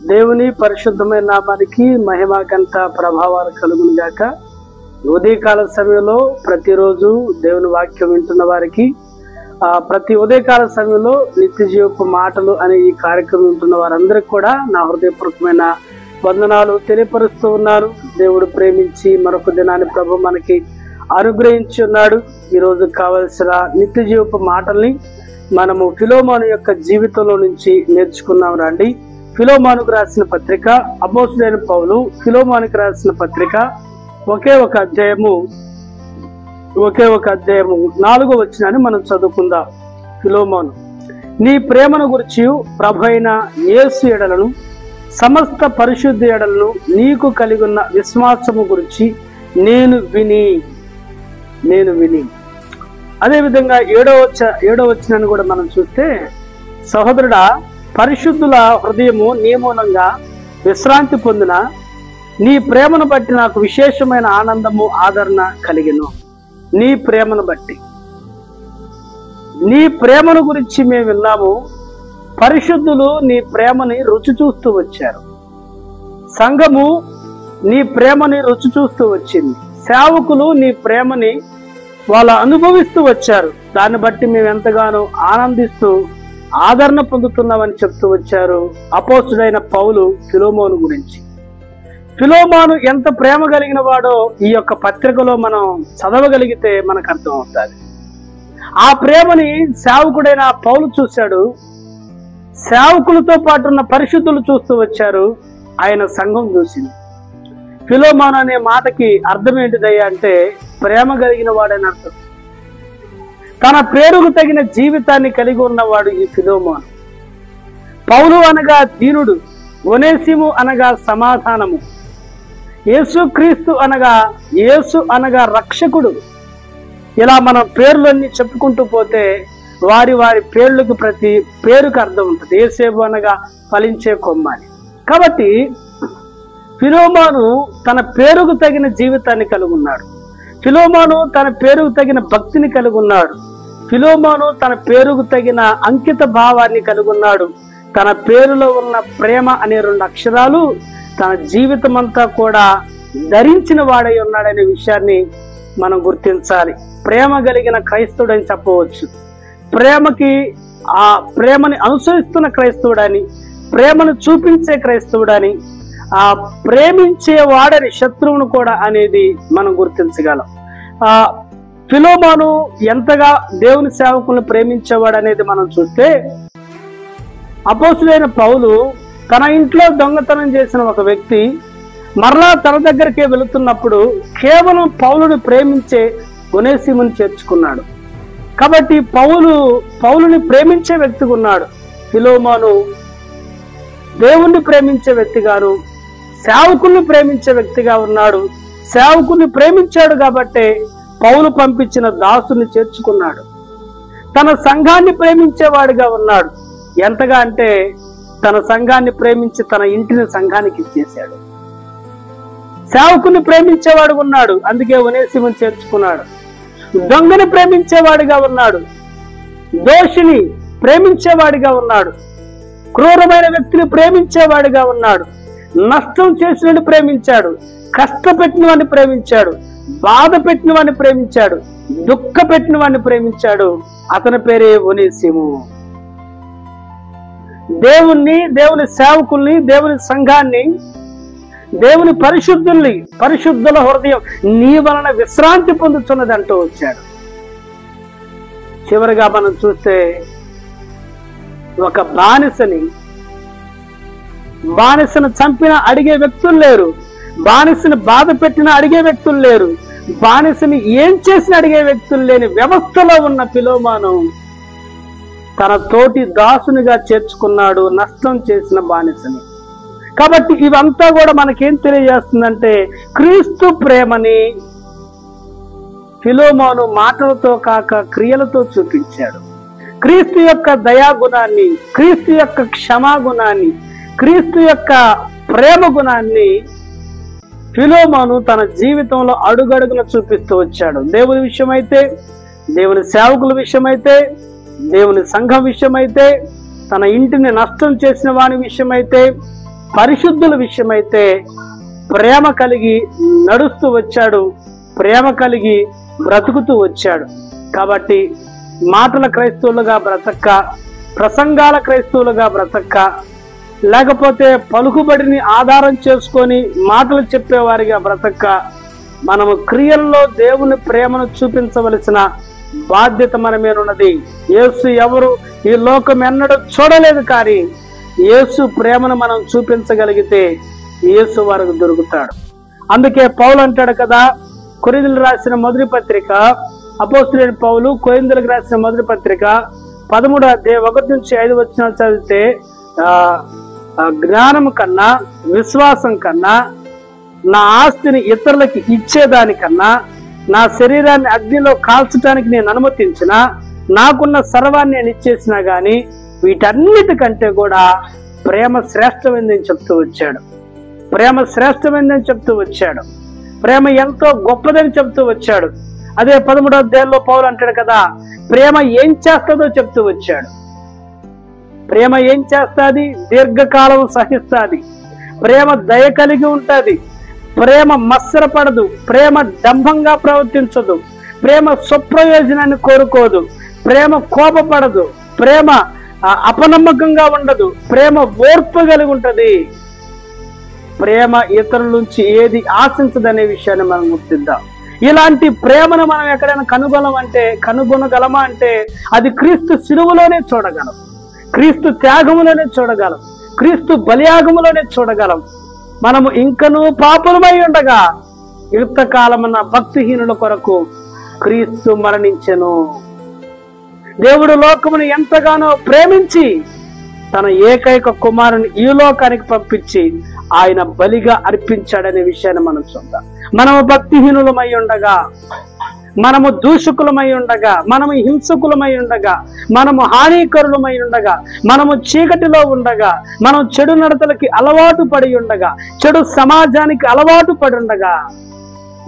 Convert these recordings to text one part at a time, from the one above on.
దేవుని పరిశుద్ధమైన నామానికి మహిమ ఘనత ప్రభావాలు కలుగును గాక. ఉదయకాల సమయంలో ప్రతిరోజు దేవుని వాక్యం వింటున్న వారికి ప్రతి ఉదయకాల సమయంలో నిత్య జీవపు మాటలు అనే ఈ కార్యక్రమం వింటున్న వారందరికీ కూడా నా హృదయపూర్వకమైన వందనాలు తెలియపరుస్తూ ఉన్నారు. దేవుడు ప్రేమించి మరొక దినాన్ని ప్రభు మనకి అనుగ్రహించి ఉన్నాడు. ఈరోజు కావలసిన నిత్య జీవపు మాటల్ని మనము ఫిలోమోను యొక్క జీవితంలో నుంచి నేర్చుకున్నాం రండి. ఫిలోమోనుకు రాసిన పత్రిక, అపోస్తలుడైన పౌలు ఫిలోమోనుకు రాసిన పత్రిక ఒకే ఒక అధ్యాయము 4వ వచనాన్ని మనం చదువుకుందాం. ఫిలోమోను, నీ ప్రేమను గురించి ప్రభు అయిన యేసు ఎడలను సమస్త పరిశుద్ధ ఎడలను నీకు కలిగి ఉన్న విశ్వాసము గురించి నేను విని అదేవిధంగా 7వ వచనాన్ని కూడా మనం చూస్తే, సహోదరుడా, పరిశుద్ధుల హృదయము నీ మూలంగా విశ్రాంతి పొందిన నీ ప్రేమను బట్టి నాకు విశేషమైన ఆనందము ఆదరణ కలిగెను. నీ ప్రేమను బట్టి, నీ ప్రేమను గురించి మేము విన్నాము. పరిశుద్ధులు నీ ప్రేమని రుచి చూస్తూ వచ్చారు. సంఘము నీ ప్రేమని రుచి చూస్తూ వచ్చింది. సేవకులు నీ ప్రేమని వాళ్ళు అనుభవిస్తూ వచ్చారు. దాన్ని బట్టి మేము ఎంతగానో ఆనందిస్తూ ఆదరణ పొందుతున్నామని చెప్తూ వచ్చారు అపోస్తలుడైన పౌలు ఫిలోమోను గురించి. ఫిలోమోను ఎంత ప్రేమ కలిగిన వాడో ఈ యొక్క పత్రికలో మనం చదవగలిగితే మనకు అర్థం అవుతుంది. ఆ ప్రేమని సేవకుడైన పౌలు చూశాడు. సేవకులతో పాటు ఉన్న పరిశుద్ధులు చూస్తూ వచ్చారు. ఆయన సంఘం చూసింది. ఫిలోమోను అనే మాటకి అర్థం ఏంటిదయ్యా అంటే ప్రేమ కలిగిన వాడని అర్థం. తన పేరుకు తగిన జీవితాన్ని కలిగి ఉన్నవాడు ఈ ఫిలోమోను. పౌలు అనగా దీనుడు, ఒనేసిము అనగా సమాధానము, యేసు అనగా రక్షకుడు. ఇలా మనం పేర్లన్నీ చెప్పుకుంటూ పోతే వారి పేర్లకు ప్రతి పేరుకు అర్థం ఉంటుంది. యేసేపు అనగా ఫలించే కొమ్మని. కాబట్టి ఫిలోమోను తన పేరుకు తగిన జీవితాన్ని కలిగి ఉన్నాడు. ఫిలోమోను తన పేరుకు తగిన భక్తిని కలిగి ఉన్నాడు. ఫిలోమోను తన పేరుకు తగిన అంకిత భావాన్ని కలిగి ఉన్నాడు. తన పేరులో ఉన్న ప్రేమ అనే 2 అక్షరాలు తన జీవితం అంతా కూడా ధరించిన వాడై ఉన్నాడనే విషయాన్ని మనం గుర్తించాలి. ప్రేమ కలిగిన క్రైస్తవుడని చెప్పవచ్చు. ప్రేమని అనుసరిస్తున్న క్రైస్తవుడని, ప్రేమను చూపించే క్రైస్తవుడని, ప్రేమించేవాడని, శత్రువును కూడా అనేది మనం గుర్తించగలం. ఫిలోమోను ఎంతగా దేవుని సేవకులను ప్రేమించేవాడు అనేది మనం చూస్తే, అపోస్తలుడైన పౌలు తన ఇంట్లో దొంగతనం చేసిన ఒక వ్యక్తి మరలా తన దగ్గరికే వెళుతున్నప్పుడు కేవలం పౌలుని ప్రేమించే ఒనేసిముని చేర్చుకున్నాడు. కాబట్టి పౌలుని ప్రేమించే వ్యక్తిగా ఉన్నాడు. ఫిలోమోను దేవుణ్ణి ప్రేమించే వ్యక్తిగాను, సేవకుల్ని ప్రేమించే వ్యక్తిగా ఉన్నాడు. సేవకుల్ని ప్రేమించాడు కాబట్టే పౌలు పంపించిన దాసుని చేర్చుకున్నాడు. తన సంఘాన్ని ప్రేమించేవాడిగా ఉన్నాడు. ఎంతగా అంటే తన సంఘాన్ని ప్రేమించి తన ఇంటిని సంఘానికి ఇచ్చేశాడు. సేవకుని ప్రేమించేవాడు ఉన్నాడు, అందుకే ఒనేసిముని చేర్చుకున్నాడు. దొంగని ప్రేమించేవాడిగా ఉన్నాడు. దోషిని ప్రేమించేవాడిగా ఉన్నాడు. క్రూరమైన వ్యక్తిని ప్రేమించేవాడిగా ఉన్నాడు. నష్టం చేసిన ప్రేమించాడు. కష్టపెట్టిన వాడిని ప్రేమించాడు. బాధ పెట్టిన వాడిని ప్రేమించాడు. దుఃఖ పెట్టిన వాడిని ప్రేమించాడు. అతని పేరే ఒనేసిము. దేవుని సేవకుల్ని, దేవుని సంఘాన్ని, దేవుని పరిశుద్ధుల హృదయం నీ వలన విశ్రాంతి పొందుతున్నది అంటూ వచ్చాడు. చివరిగా మనం చూస్తే ఒక బానిసను చంపిన అడిగే వ్యక్తులు లేరు. బానిసని బాధ పెట్టిన అడిగే వ్యక్తులు లేరు. బానిసని ఏం చేసిన అడిగే వ్యక్తులు లేని వ్యవస్థలో ఉన్న ఫిలోమోను తన తోటి దాసునిగా చేర్చుకున్నాడు, నష్టం చేసిన బానిసని. కాబట్టి ఇవంతా కూడా మనకేం తెలియజేస్తుందంటే క్రీస్తు ప్రేమని ఫిలోమోను మాటలతో కాక క్రియలతో చూపించాడు. క్రీస్తు యొక్క దయాగుణాన్ని, క్రీస్తు యొక్క క్షమాగుణాన్ని, క్రీస్తు యొక్క ప్రేమ గుణాన్ని ఫిలోమోను తన జీవితంలో అడుగడుగున చూపిస్తూ వచ్చాడు. దేవుని విషయమైతే, దేవుని సేవకుల విషయమైతే, దేవుని సంఘం విషయమైతే, తన ఇంటిని నష్టం చేసిన వాని విషయమైతే, పరిశుద్ధుల విషయమైతే ప్రేమ కలిగి నడుస్తూ వచ్చాడు, ప్రేమ కలిగి బ్రతుకుతూ వచ్చాడు. కాబట్టి మాటల క్రైస్తవులుగా బ్రతక్క, ప్రసంగాల క్రైస్తవులుగా బ్రతక్క, లేకపోతే పలుకుబడిని ఆధారం చేసుకొని మాటలు చెప్పేవారిగా బ్రతక్క, మనము క్రియల్లో దేవుని ప్రేమను చూపించవలసిన బాధ్యత మన మీద ఉన్నది. యేసు ఎవరు ఈ లోకం ఎన్నడూ చూడలేదు, కానీ యేసు ప్రేమను మనం చూపించగలిగితే యేసు వారికి దొరుకుతాడు. అందుకే పౌలు అంటాడు కదా, కొరింథీయులకు రాసిన మొదటి పత్రిక, అపోస్తలుడైన పౌలు కొరింథీయులకు రాసిన మొదటి పత్రిక 13వ అధ్యాయం 1-5 వచనాలు చదివితే, జ్ఞానం కన్నా, విశ్వాసం కన్నా, నా ఆస్తిని ఇతరులకి ఇచ్చేదానికన్నా, నా శరీరాన్ని అగ్నిలో కాల్చడానికి నేను అనుమతించిన, నాకున్న సర్వాన్ని నేను ఇచ్చేసినా గాని వీటన్నిటికంటే కూడా ప్రేమ శ్రేష్టమైందని చెప్తూ వచ్చాడు. ప్రేమ శ్రేష్టమైందని చెప్తూ వచ్చాడు. ప్రేమ ఎంతో గొప్పదని చెప్తూ వచ్చాడు. అదే 13వ అధ్యాయంలో పౌలు అంటాడు కదా, ప్రేమ ఏం చేస్తుందో చెప్తూ వచ్చాడు. ప్రేమ ఏం చేస్తుంది? దీర్ఘకాలం సహిస్తుంది. ప్రేమ దయ కలిగి ఉంటుంది. ప్రేమ మత్సరపడదు. ప్రేమ డంభంగా ప్రవర్తించదు. ప్రేమ స్వప్రయోజనాన్ని కోరుకోదు. ప్రేమ కోపపడదు. ప్రేమ అపనమ్మకంగా ఉండదు. ప్రేమ ఓర్పు కలిగి ఉంటది. ప్రేమ ఇతరుల నుంచి ఏది ఆశించదనే విషయాన్ని మనం గుర్తిద్దాం. ఇలాంటి ప్రేమను మనం ఎక్కడైనా కనుగొనగలమా అంటే అది క్రీస్తు శిలువలోనే చూడగలం, క్రీస్తు త్యాగములోనే చూడగలం, క్రీస్తు బలియాగములోనే చూడగలం. మనము ఇంకనూ పాపులమై ఉండగా యుక్తకాలమున భక్తిహీనుల కొరకు క్రీస్తు మరణించెను. దేవుడు లోకమును ఎంతగానో ప్రేమించి తన ఏకైక కుమారుని ఈ లోకానికి పంపించి ఆయన బలిగా అర్పించాడనే విషయాన్ని మనం చూద్దాం. మనము భక్తిహీనులమై ఉండగా, మనము దూషకులమై ఉండగా, మనము హింసకులమై ఉండగా, మనము హానికరులమై ఉండగా, మనము చీకటిలో ఉండగా, మనం చెడు నడతలకి అలవాటు పడి ఉండగా, చెడు సమాజానికి అలవాటు పడి ఉండగా,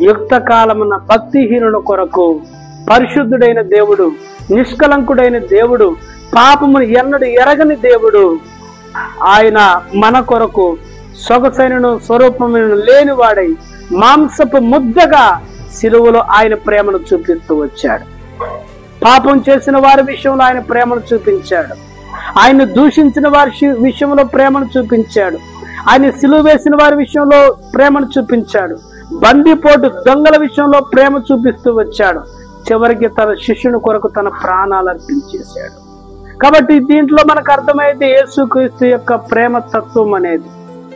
యుక్త కాలమున భక్తిహీనుల కొరకు పరిశుద్ధుడైన దేవుడు, నిష్కలంకుడైన దేవుడు, పాపమును ఎన్నడూ ఎరగని దేవుడు, ఆయన మన కొరకు సొగసైనను స్వరూపమైన లేనివాడై మాంసపు ముద్దగా శిలువలో ఆయన ప్రేమను చూపిస్తూ వచ్చాడు. పాపం చేసిన వారి విషయంలో ఆయన ప్రేమను చూపించాడు. ఆయన దూషించిన వారి విషయంలో ప్రేమను చూపించాడు. ఆయన సిలువ వేసిన వారి విషయంలో ప్రేమను చూపించాడు. బందిపోటు దొంగల విషయంలో ప్రేమ చూపిస్తూ వచ్చాడు. చివరికి తన శిష్యుని కొరకు తన ప్రాణాలు అర్పించేశాడు. కాబట్టి దీంట్లో మనకు అర్థమైతే యేసుక్రీస్తు యొక్క ప్రేమ తత్వం అనేది.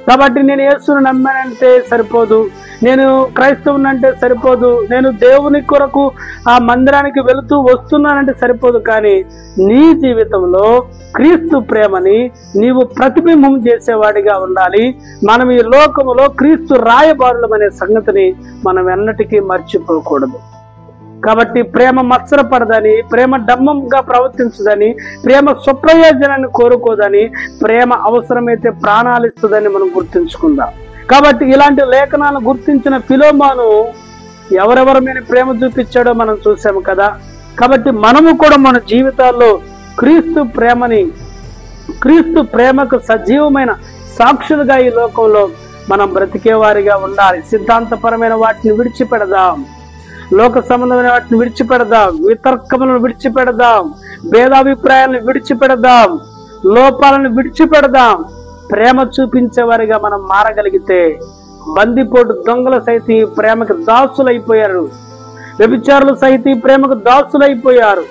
కాబట్టి నేను యేసును నమ్మానంటే సరిపోదు, నేను క్రైస్తవునంటే సరిపోదు, నేను దేవుని కొరకు ఆ మందిరానికి వెళుతూ వస్తున్నానంటే సరిపోదు. కానీ నీ జీవితంలో క్రీస్తు ప్రేమని నీవు ప్రతిబింబం చేసేవాడిగా ఉండాలి. మనం ఈ లోకములో క్రీస్తు రాయబారులమనే సంగతిని మనం ఎన్నటికీ మర్చిపోకూడదు. కాబట్టి ప్రేమ మత్సరపడదని, ప్రేమ డంబంగా ప్రవర్తించదని, ప్రేమ స్వప్రయోజనాన్ని కోరుకోదని, ప్రేమ అవసరమైతే ప్రాణాలు ఇస్తుందని మనం గుర్తుంచుకుందాం. కాబట్టి ఇలాంటి లేఖనాలను గుర్తించిన ఫిలోమాను ఎవరెవరి మీద ప్రేమ చూపించాడో మనం చూసాము కదా. కాబట్టి మనము కూడా మన జీవితాల్లో క్రీస్తు ప్రేమకు సజీవమైన సాక్షులుగా ఈ లోకంలో మనం బ్రతికేవారిగా ఉండాలి. సిద్ధాంతపరమైన వాటిని విడిచిపెడదాం, లోక సంబంధమైన వాటిని విడిచిపెడదాం, వితర్కములను విడిచిపెడదాం, భేదాభిప్రాయాలను విడిచిపెడదాం, లోపాలను విడిచిపెడదాం. ప్రేమ చూపించేవారిగా మనం మారగలిగితే బందిపోటు దొంగలు సైతం ఈ ప్రేమకు దాసులైపోయారు. వ్యభిచారులు సైతం ఈ ప్రేమకు దాసులైపోయారు.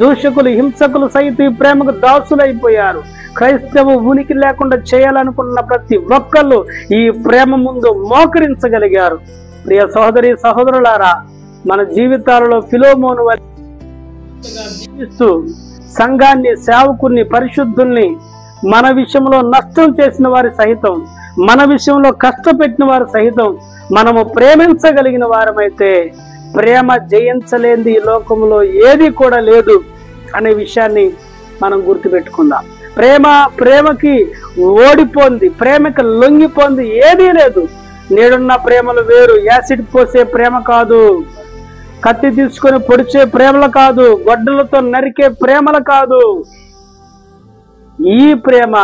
దూషకులు, హింసకులు సైతం ఈ ప్రేమకు దాసులైపోయారు. క్రైస్తవ ఉనికి లేకుండా చేయాలనుకున్న ప్రతి ఒక్కళ్ళు ఈ ప్రేమ ముందు మోకరించగలిగారు. ప్రియ సహోదరి సహోదరులారా, మన జీవితాలలో ఫిలోమోను జీవిస్తూ సంఘాన్ని, సేవకుల్ని, పరిశుద్ధుల్ని మన విషయంలో నష్టం చేసిన వారి సహితం, మన విషయంలో కష్టపెట్టిన వారు సహితం మనము ప్రేమించగలిగిన వారమైతే ప్రేమ జయించలేనిది ఈ లోకంలో ఏది కూడా లేదు అనే విషయాన్ని మనం గుర్తుపెట్టుకుందాం. ప్రేమకి ఓడిపోంది, ప్రేమకి లొంగిపోంది ఏదీ లేదు. నేడున్న ప్రేమలు వేరు. యాసిడ్ పోసే ప్రేమ కాదు, కత్తి తీసుకొని పొడిచే ప్రేమలు కాదు, గొడ్డలతో నరికే ప్రేమలు కాదు. ఈ ప్రేమ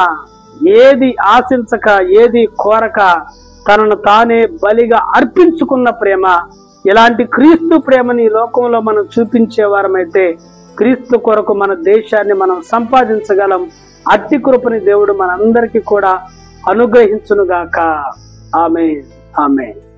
ఏది ఆశించక ఏది కోరక తనను తానే బలిగా అర్పించుకున్న ప్రేమ. ఇలాంటి క్రీస్తు ప్రేమని లోకంలో మనం చూపించే వారమైతే క్రీస్తు కొరకు మన దేశాన్ని మనం సంపాదించగలం. అట్టి కృపని దేవుడు మనందరికీ కూడా అనుగ్రహించునుగాక. ఆమేన్. ఆమేన్.